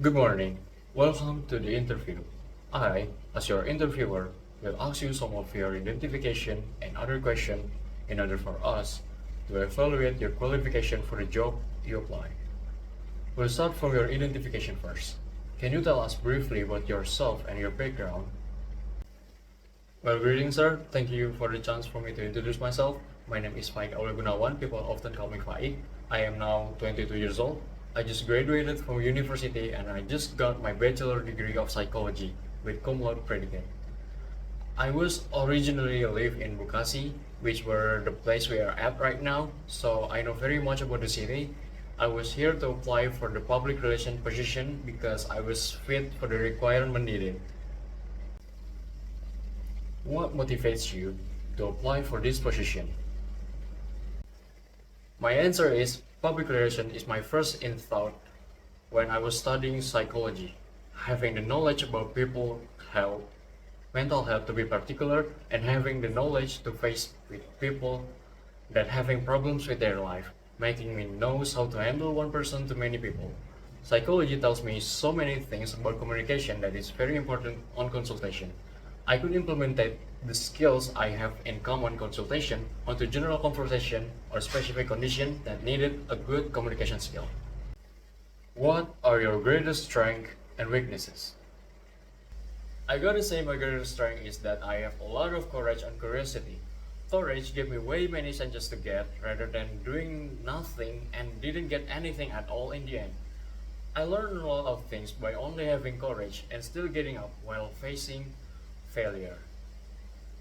Good morning. Welcome to the interview. I, as your interviewer, will ask you some of your identification and other questions in order for us to evaluate your qualification for the job you apply. We'll start from your identification first. Can you tell us briefly about yourself and your background? Well, greetings, sir. Thank you for the chance for me to introduce myself. My name is Faaiq Gunawan. People often call me Faaiq. I am now 22 years old. I just graduated from university and I just got my bachelor degree of psychology with cum laude predicate. I was originally live in Bekasi, which were the place we are at right now, so I know very much about the city. I was here to apply for the public relation position because I was fit for the requirement needed. What motivates you to apply for this position? My answer is public relation is my first in thought when I was studying psychology. Having the knowledge about people health, mental health to be particular, and having the knowledge to face with people that having problems with their life, making me knows how to handle one person to many people. Psychology tells me so many things about communication that is very important on consultation. I could implement the skills I have in common consultation onto general conversation or specific condition that needed a good communication skill. What are your greatest strengths and weaknesses? I gotta say my greatest strength is that I have a lot of courage and curiosity. Courage gave me way many chances to get rather than doing nothing and didn't get anything at all in the end. I learned a lot of things by only having courage and still getting up while facing failure.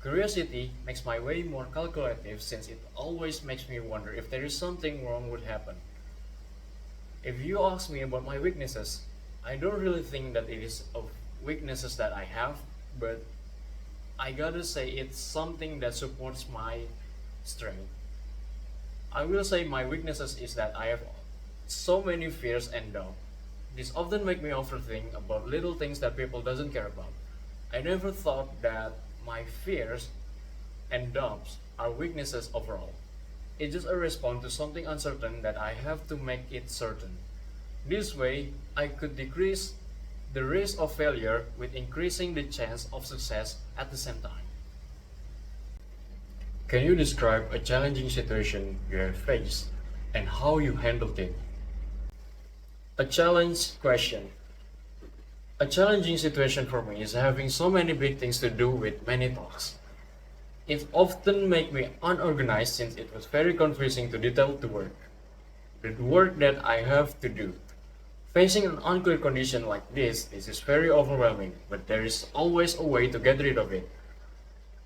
Curiosity makes my way more calculative since it always makes me wonder if there is something wrong would happen. If you ask me about my weaknesses, I don't really think that it is of weaknesses that I have, but I gotta say it's something that supports my strength. I will say my weaknesses is that I have so many fears and doubt. This often make me overthink about little things that people doesn't care about. I never thought that my fears and doubts are weaknesses overall. It's just a response to something uncertain that I have to make it certain. This way, I could decrease the risk of failure with increasing the chance of success at the same time. Can you describe a challenging situation you have faced and how you handled it? A challenge question. A challenging situation for me is having so many big things to do with many tasks. It often makes me unorganized since it was very confusing to detail the work that I have to do. Facing an unclear condition like this is very overwhelming, but there is always a way to get rid of it.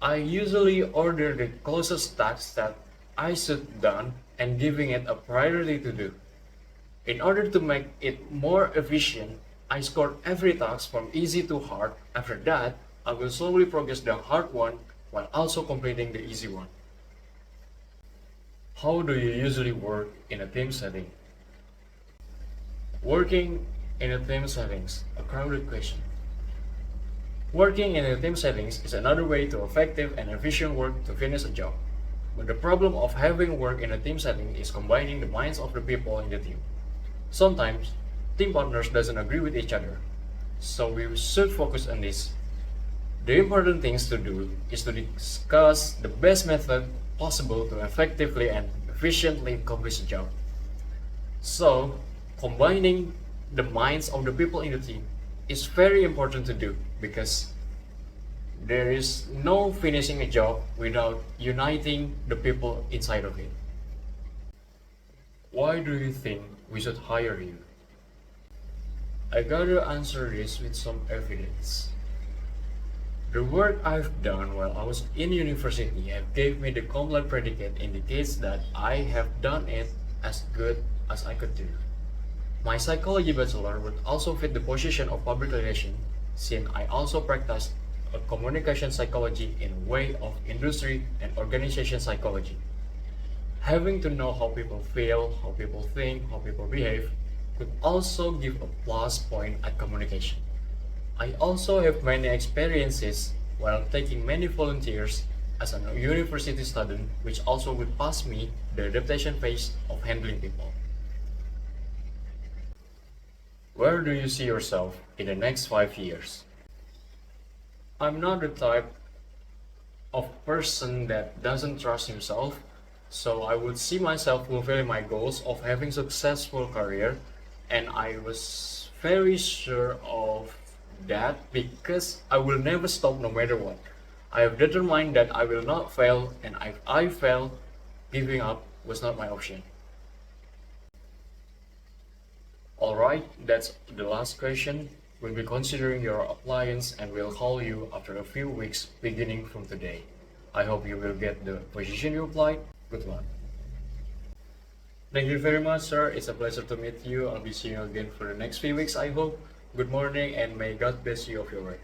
I usually order the closest task that I should done and giving it a priority to do. In order to make it more efficient, I score every task from easy to hard. After that, I will slowly progress the hard one while also completing the easy one. How do you usually work in a team setting? Working in a team settings, a crowded question. Working in a team settings is another way to effective and efficient work to finish a job. But the problem of having work in a team setting is combining the minds of the people in the team. Sometimes, team partners doesn't agree with each other, so we should focus on this. The important things to do is to discuss the best method possible to effectively and efficiently accomplish the job. So, combining the minds of the people in the team is very important to do because there is no finishing a job without uniting the people inside of it. Why do you think we should hire you? I gotta answer this with some evidence. The work I've done while I was in university and gave me the cum laude predicate indicates that I have done it as good as I could do. My psychology bachelor would also fit the position of public relation since I also practiced a communication psychology in a way of industry and organization psychology. Having to know how people feel, how people think, how people behave could also give a plus point at communication. I also have many experiences while taking many volunteers as a university student, which also would pass me the adaptation phase of handling people. Where do you see yourself in the next 5 years? I'm not the type of person that doesn't trust himself, so I would see myself fulfilling my goals of having successful career, and I was very sure of that because I will never stop no matter what. I have determined that I will not fail, and if I fail, giving up was not my option. Alright, that's the last question. We'll be considering your appliance and we'll call you after a few weeks beginning from today. I hope you will get the position you applied. Good luck. Thank you very much, sir. It's a pleasure to meet you. I'll be seeing you again for the next few weeks, I hope. Good morning and may God bless you of your work.